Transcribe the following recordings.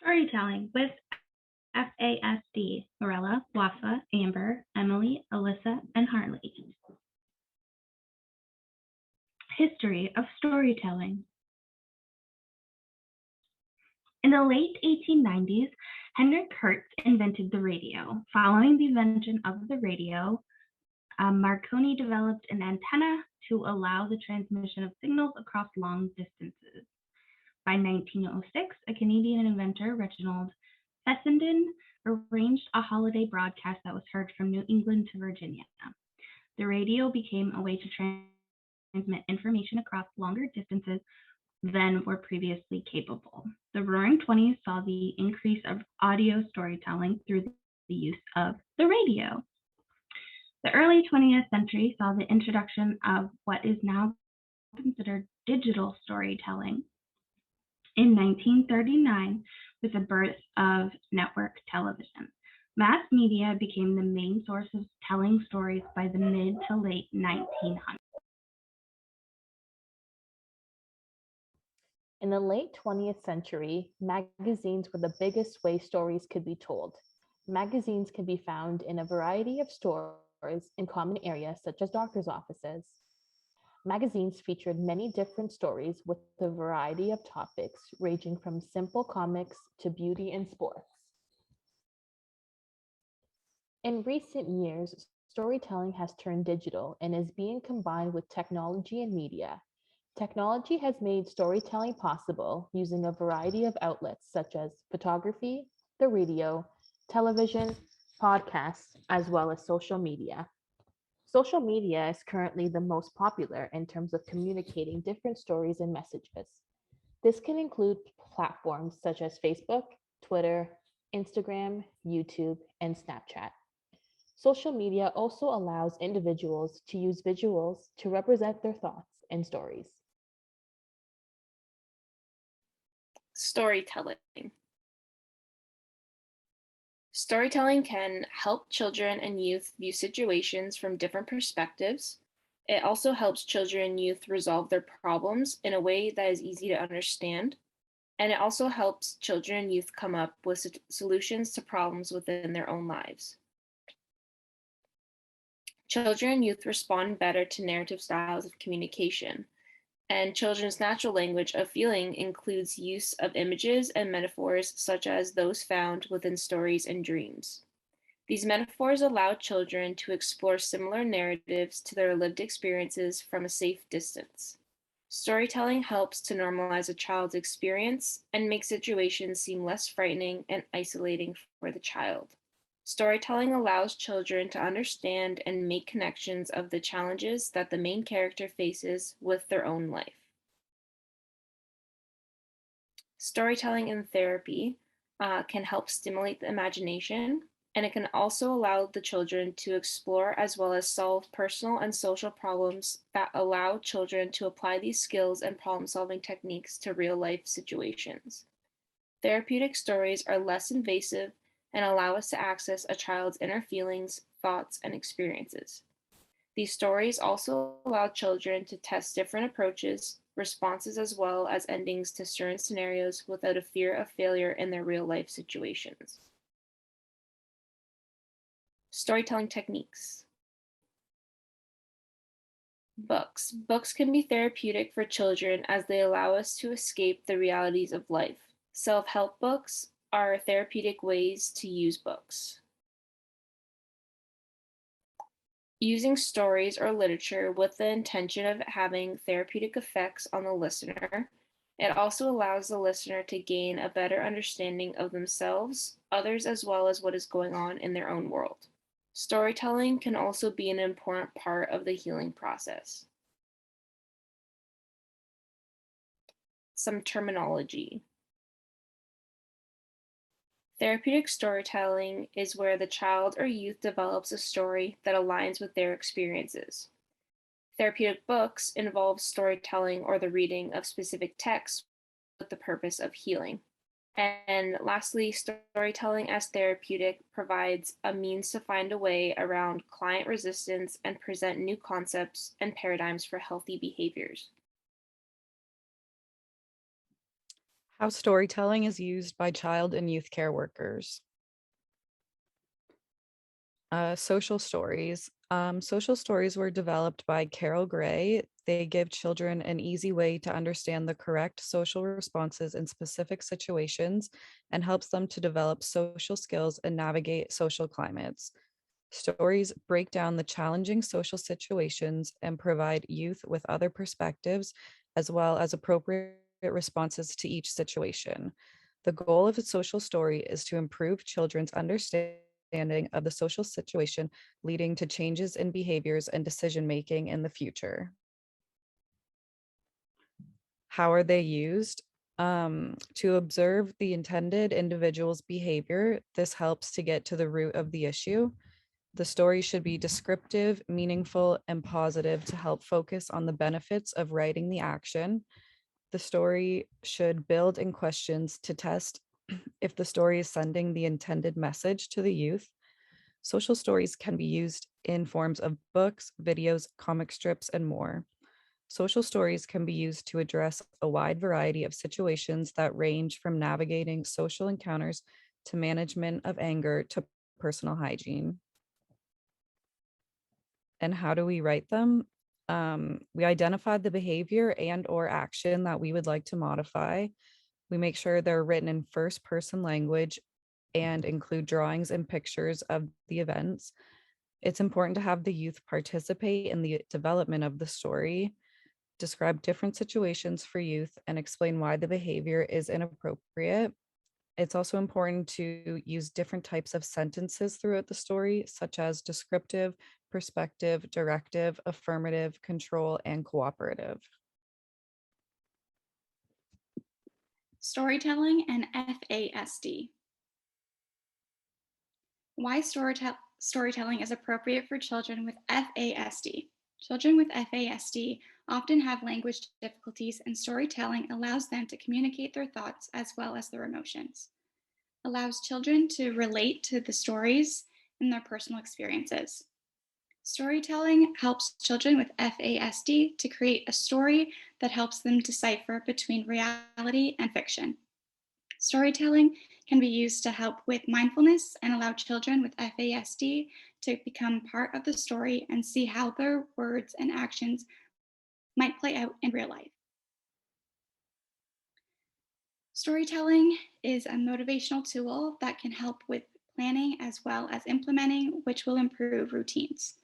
Storytelling with FASD, Morella, Wafa, Amber, Emily, Alyssa, and Harley. History of storytelling. In the late 1890s, Henrik Hertz invented the radio. Following the invention of the radio, Marconi developed an antenna to allow the transmission of signals across long distances. By 1906, a Canadian inventor, Reginald Fessenden, arranged a holiday broadcast that was heard from New England to Virginia. The radio became a way to transmit information across longer distances than were previously capable. The Roaring Twenties saw the increase of audio storytelling through the use of the radio. The early 20th century saw the introduction of what is now considered digital storytelling. In 1939, with the birth of network television, mass media became the main source of telling stories by the mid to late 1900s. In the late 20th century, magazines were the biggest way stories could be told. Magazines can be found in a variety of stores in common areas such as doctors' offices. Magazines featured many different stories with a variety of topics, ranging from simple comics to beauty and sports. In recent years, storytelling has turned digital and is being combined with technology and media. Technology has made storytelling possible using a variety of outlets such as photography, the radio, television, podcasts, as well as social media. Social media is currently the most popular in terms of communicating different stories and messages. This can include platforms such as Facebook, Twitter, Instagram, YouTube, and Snapchat. Social media also allows individuals to use visuals to represent their thoughts and stories. Storytelling. Storytelling can help children and youth view situations from different perspectives. It also helps children and youth resolve their problems in a way that is easy to understand. And it also helps children and youth come up with solutions to problems within their own lives. Children and youth respond better to narrative styles of communication. And children's natural language of feeling includes use of images and metaphors such as those found within stories and dreams. These metaphors allow children to explore similar narratives to their lived experiences from a safe distance. Storytelling helps to normalize a child's experience and make situations seem less frightening and isolating for the child. Storytelling allows children to understand and make connections of the challenges that the main character faces with their own life. Storytelling in therapy can help stimulate the imagination, and it can also allow the children to explore as well as solve personal and social problems that allow children to apply these skills and problem-solving techniques to real-life situations. Therapeutic stories are less invasive and allow us to access a child's inner feelings, thoughts, and experiences. These stories also allow children to test different approaches, responses, as well as endings to certain scenarios without a fear of failure in their real-life situations. Storytelling techniques. Books. Books can be therapeutic for children as they allow us to escape the realities of life. Self-help books are therapeutic ways to use books. Using stories or literature with the intention of having therapeutic effects on the listener, it also allows the listener to gain a better understanding of themselves, others, as well as what is going on in their own world. Storytelling can also be an important part of the healing process. Some terminology. Therapeutic storytelling is where the child or youth develops a story that aligns with their experiences. Therapeutic books involve storytelling or the reading of specific texts with the purpose of healing. And lastly, storytelling as therapeutic provides a means to find a way around client resistance and present new concepts and paradigms for healthy behaviors. How storytelling is used by child and youth care workers. Social stories. Social stories were developed by Carol Gray. They give children an easy way to understand the correct social responses in specific situations and helps them to develop social skills and navigate social climates. Stories break down the challenging social situations and provide youth with other perspectives as well as appropriate responses to each situation. The goal of a social story is to improve children's understanding of the social situation, leading to changes in behaviors and decision making in the future. How are they used? To observe the intended individual's behavior, this helps to get to the root of the issue. The story should be descriptive, meaningful, and positive to help focus on the benefits of writing the action. The story should build in questions to test if the story is sending the intended message to the youth. Social stories can be used in forms of books, videos, comic strips, and more. Social stories can be used to address a wide variety of situations that range from navigating social encounters to management of anger to personal hygiene. And how do we write them? We identify the behavior and or action that we would like to modify. We make sure they're written in first person language and include drawings and pictures of the events. It's important to have the youth participate in the development of the story, describe different situations for youth, and explain why the behavior is inappropriate. It's also important to use different types of sentences throughout the story, such as descriptive, perspective, directive, affirmative, control, and cooperative. Storytelling and FASD. Why storytelling is appropriate for children with FASD. Children with FASD often have language difficulties, and storytelling allows them to communicate their thoughts as well as their emotions. Allows children to relate to the stories and their personal experiences. Storytelling helps children with FASD to create a story that helps them decipher between reality and fiction. Storytelling can be used to help with mindfulness and allow children with FASD to become part of the story and see how their words and actions might play out in real life. Storytelling is a motivational tool that can help with planning as well as implementing, which will improve routines.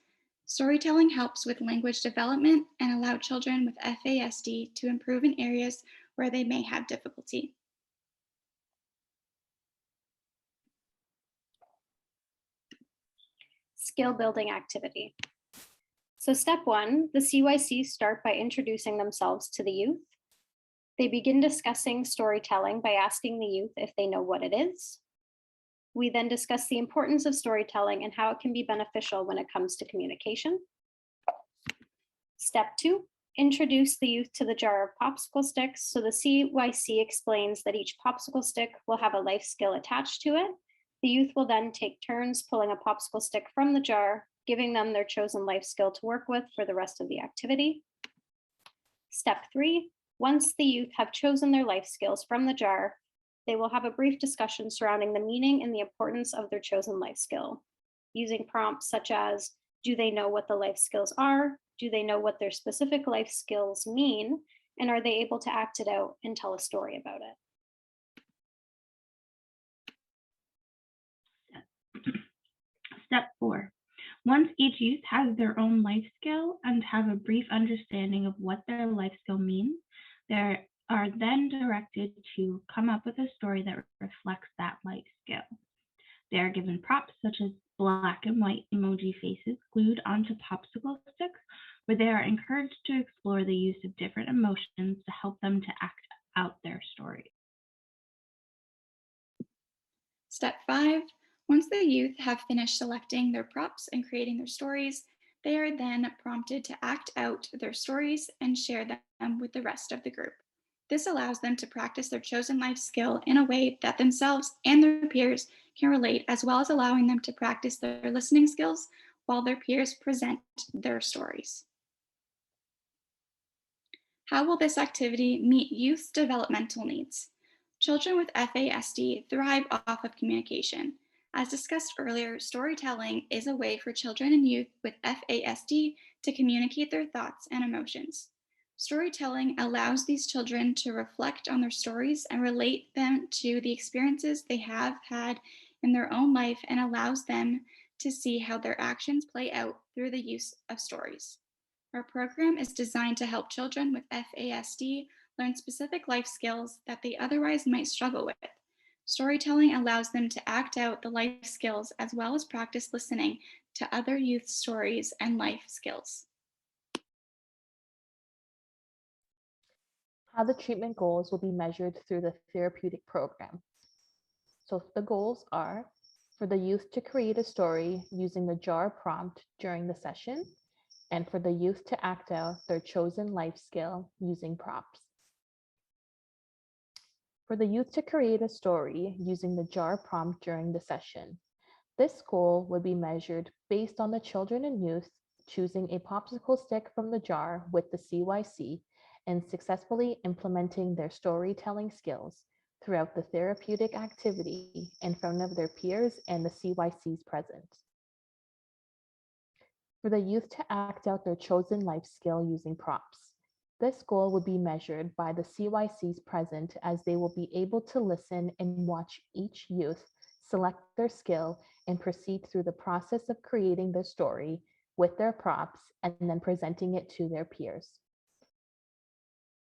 Storytelling helps with language development and allow children with FASD to improve in areas where they may have difficulty. Skill building activity. So step 1, the CYC start by introducing themselves to the youth. They begin discussing storytelling by asking the youth if they know what it is. We then discuss the importance of storytelling and how it can be beneficial when it comes to communication. Step 2, introduce the youth to the jar of popsicle sticks. So the CYC explains that each popsicle stick will have a life skill attached to it. The youth will then take turns pulling a popsicle stick from the jar, giving them their chosen life skill to work with for the rest of the activity. Step 3, once the youth have chosen their life skills from the jar, they will have a brief discussion surrounding the meaning and the importance of their chosen life skill, using prompts such as, do they know what the life skills are? Do they know what their specific life skills mean? And are they able to act it out and tell a story about it? Step 4. Once each youth has their own life skill and have a brief understanding of what their life skill means, they are then directed to come up with a story that reflects that life skill. They are given props such as black and white emoji faces glued onto popsicle sticks, where they are encouraged to explore the use of different emotions to help them to act out their story. Step 5, once the youth have finished selecting their props and creating their stories, they are then prompted to act out their stories and share them with the rest of the group. This allows them to practice their chosen life skill in a way that themselves and their peers can relate, as well as allowing them to practice their listening skills while their peers present their stories. How will this activity meet youth's developmental needs? Children with FASD thrive off of communication. As discussed earlier, storytelling is a way for children and youth with FASD to communicate their thoughts and emotions. Storytelling allows these children to reflect on their stories and relate them to the experiences they have had in their own life and allows them to see how their actions play out through the use of stories. Our program is designed to help children with FASD learn specific life skills that they otherwise might struggle with. Storytelling allows them to act out the life skills as well as practice listening to other youth stories and life skills. How the treatment goals will be measured through the therapeutic program. So the goals are for the youth to create a story using the JAR prompt during the session, and for the youth to act out their chosen life skill using props. For the youth to create a story using the JAR prompt during the session, this goal would be measured based on the children and youth choosing a popsicle stick from the jar with the CYC and successfully implementing their storytelling skills throughout the therapeutic activity in front of their peers and the CYCs present. For the youth to act out their chosen life skill using props, this goal would be measured by the CYCs present as they will be able to listen and watch each youth select their skill and proceed through the process of creating the story with their props and then presenting it to their peers.